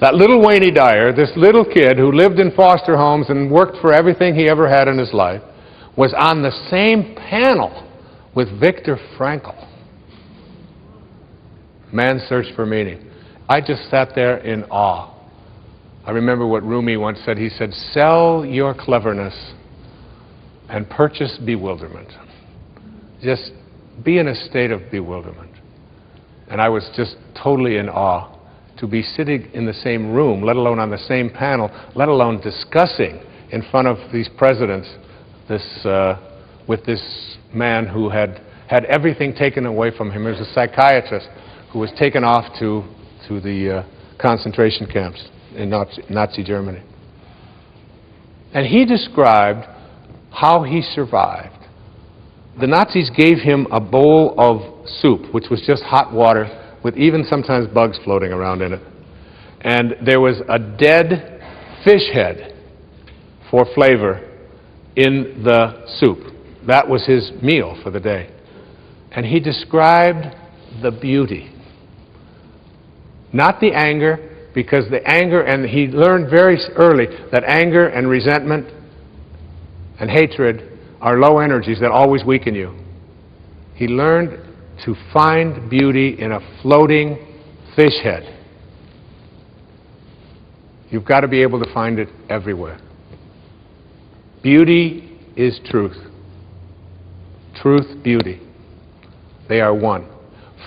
That little Wayne Dyer, this little kid who lived in foster homes and worked for everything he ever had in his life, was on the same panel with Viktor Frankl. Man's Search for Meaning. I just sat there in awe. I remember what Rumi once said. He said, "Sell your cleverness and purchase bewilderment." Just be in a state of bewilderment. And I was just totally in awe to be sitting in the same room, let alone on the same panel, let alone discussing in front of these presidents with this man who had everything taken away from him. He was a psychiatrist who was taken off to the concentration camps in Nazi Germany. And he described how he survived. The Nazis gave him a bowl of soup, which was just hot water with even sometimes bugs floating around in it. And there was a dead fish head for flavor in the soup. That was his meal for the day. And he described the beauty. Not the anger, because the anger, and he learned very early that anger and resentment and hatred are low energies that always weaken you. He learned to find beauty in a floating fish head. You've got to be able to find it everywhere. Beauty is truth. Truth, beauty. They are one.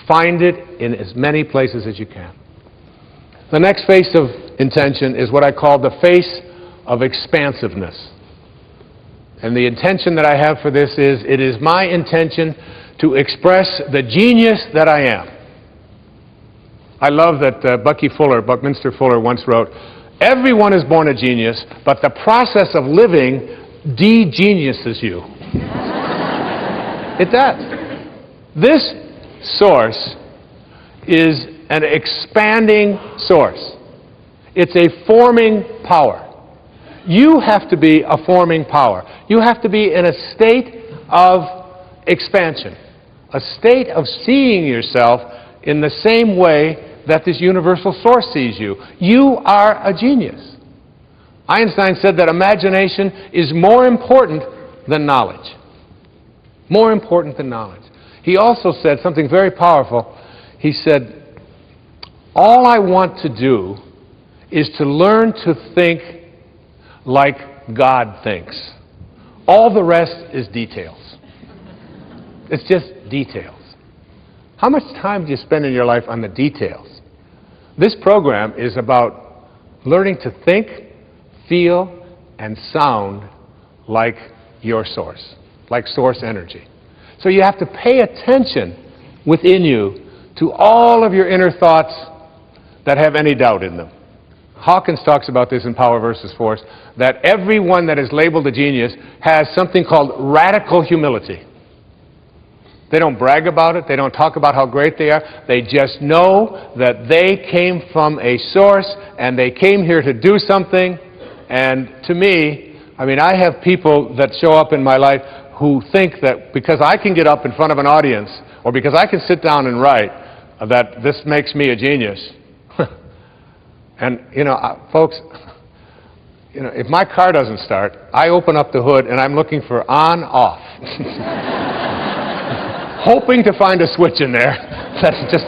Find it in as many places as you can. The next face of intention is what I call the face of expansiveness. And the intention that I have for this is, it is my intention to express the genius that I am. I love that Buckminster Fuller once wrote, "Everyone is born a genius, but the process of living de-geniuses you." It does. This source is an expanding source. It's a forming power. You have to be a forming power. You have to be in a state of expansion, a state of seeing yourself in the same way that this universal source sees you. You are a genius. Einstein said that imagination is more important than knowledge. More important than knowledge. He also said something very powerful. He said, all I want to do is to learn to think like God thinks. All the rest is details. It's just details. How much time do you spend in your life on the details? This program is about learning to think, feel, and sound like your source, like source energy. So you have to pay attention within you to all of your inner thoughts that have any doubt in them. Hawkins talks about this in Power versus Force, that everyone that is labeled a genius has something called radical humility. They don't brag about it. They don't talk about how great they are. They just know that they came from a source and they came here to do something. And to me, I have people that show up in my life who think that because I can get up in front of an audience or because I can sit down and write, that this makes me a genius. And, folks, if my car doesn't start, I open up the hood and I'm looking for on, off. Hoping to find a switch in there. That's just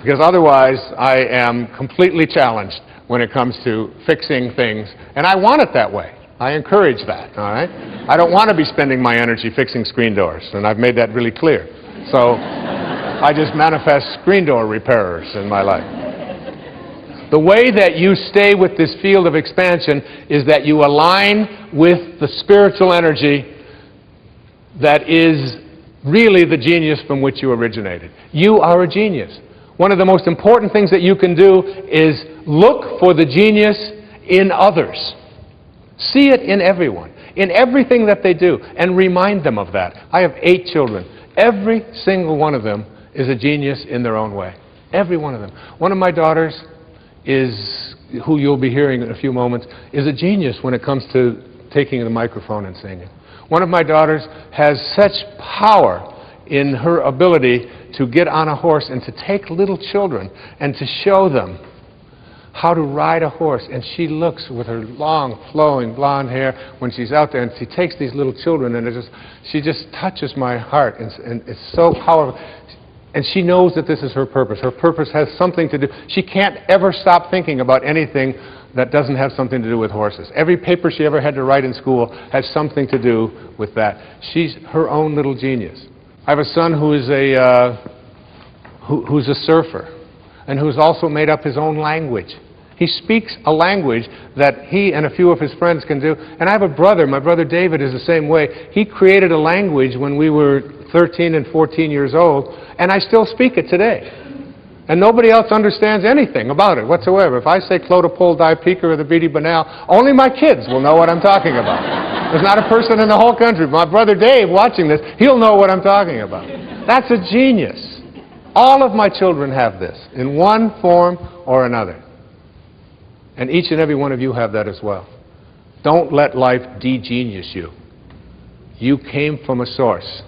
because otherwise I am completely challenged when it comes to fixing things. And I want it that way. I encourage that, all right? I don't want to be spending my energy fixing screen doors, and I've made that really clear. So I just manifest screen door repairers in my life. The way that you stay with this field of expansion is that you align with the spiritual energy that is really the genius from which you originated. You are a genius. One of the most important things that you can do is look for the genius in others. See it in everyone, in everything that they do, and remind them of that. I have 8 children. Every single one of them is a genius in their own way. Every one of them. One of my daughters who you'll be hearing in a few moments, is a genius when it comes to taking the microphone and singing. One of my daughters has such power in her ability to get on a horse and to take little children and to show them how to ride a horse. And she looks with her long, flowing blonde hair when she's out there, and she takes these little children, and she just touches my heart, and it's so powerful. And she knows that this is her purpose. Her purpose has something to do. She can't ever stop thinking about anything that doesn't have something to do with horses. Every paper she ever had to write in school has something to do with that. She's her own little genius. I have a son who is who's a surfer, and who's also made up his own language. He speaks a language that he and a few of his friends can do. And I have a brother. My brother David is the same way. He created a language when we were 13 and 14 years old, and I still speak it today. And nobody else understands anything about it whatsoever. If I say Clodopole, Dipeker, or the Beatty Banal, only my kids will know what I'm talking about. There's not a person in the whole country. My brother Dave, watching this, he'll know what I'm talking about. That's a genius. All of my children have this, in one form or another. And each and every one of you have that as well. Don't let life de-genius you. You came from a source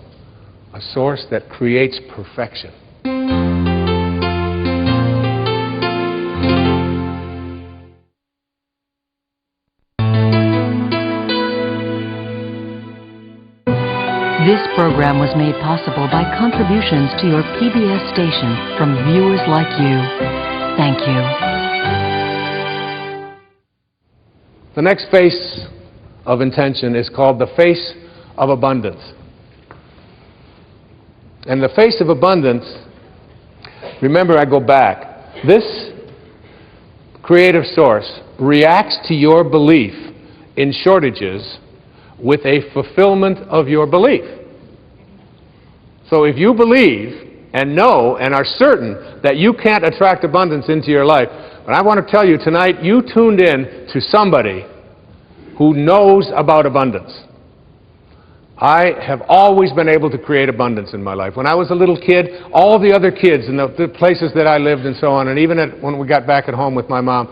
that creates perfection. This program was made possible by contributions to your PBS station from viewers like you. Thank you. The next face of intention is called the face of abundance. And the face of abundance, remember, I go back. This creative source reacts to your belief in shortages with a fulfillment of your belief. So if you believe and know and are certain that you can't attract abundance into your life, but I want to tell you tonight, you tuned in to somebody who knows about abundance. I have always been able to create abundance in my life. When I was a little kid, all the other kids in the places that I lived and so on, and even when we got back at home with my mom,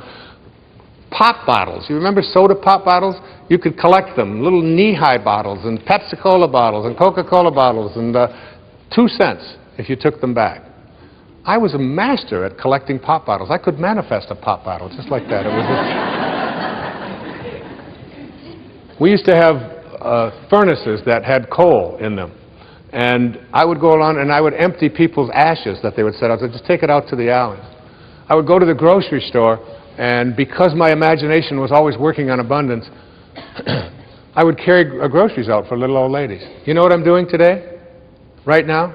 pop bottles. You remember soda pop bottles? You could collect them, little knee-high bottles, and Pepsi-Cola bottles, and Coca-Cola bottles, and 2 cents if you took them back. I was a master at collecting pop bottles. I could manifest a pop bottle just like that. It was We used to have furnaces that had coal in them. And I would go along and I would empty people's ashes that they would set out. So just take it out to the alleys. I would go to the grocery store, and because my imagination was always working on abundance, I would carry groceries out for little old ladies. You know what I'm doing today? Right now?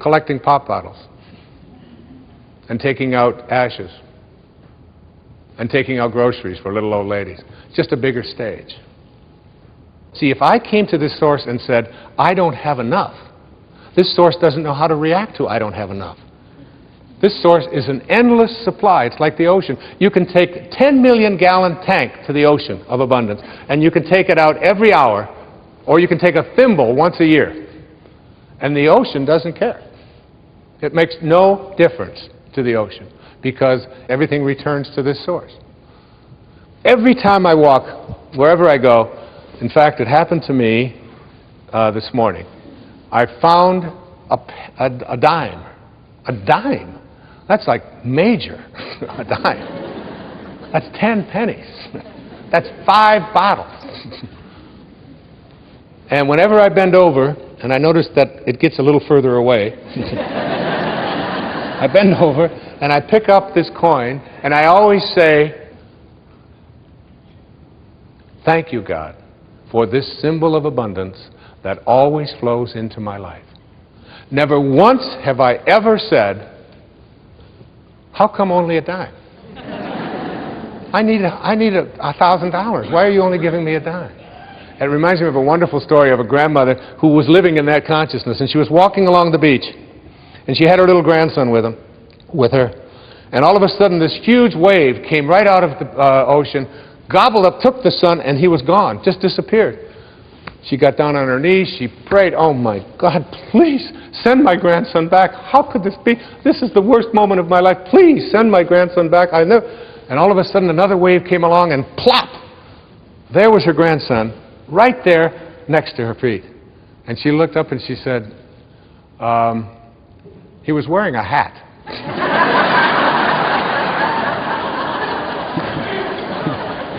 Collecting pop bottles. And taking out ashes. And taking out groceries for little old ladies. Just a bigger stage. See, if I came to this source and said, I don't have enough, this source doesn't know how to react to I don't have enough. This source is an endless supply. It's like the ocean. You can take a 10 million gallon tank to the ocean of abundance, and you can take it out every hour, or you can take a thimble once a year. And the ocean doesn't care. It makes no difference to the ocean, because everything returns to this source. Every time I walk, wherever I go, in fact, it happened to me this morning. I found a dime. A dime? That's like major. A dime. That's 10 pennies. That's 5 bottles. And whenever I bend over, and I notice that it gets a little further away, I bend over and I pick up this coin, and I always say, thank you, God, for this symbol of abundance that always flows into my life. Never once have I ever said, how come only a dime? I need $1,000. Why are you only giving me a dime? It reminds me of a wonderful story of a grandmother who was living in that consciousness, and she was walking along the beach, and she had her little grandson with her, and all of a sudden this huge wave came right out of the ocean, gobbled up, took the son, and he was gone, just disappeared. She got down on her knees, she prayed, oh my God, please send my grandson back. How could this be? This is the worst moment of my life. Please send my grandson back. And all of a sudden another wave came along, and plop! There was her grandson, right there next to her feet. And she looked up and she said, he was wearing a hat.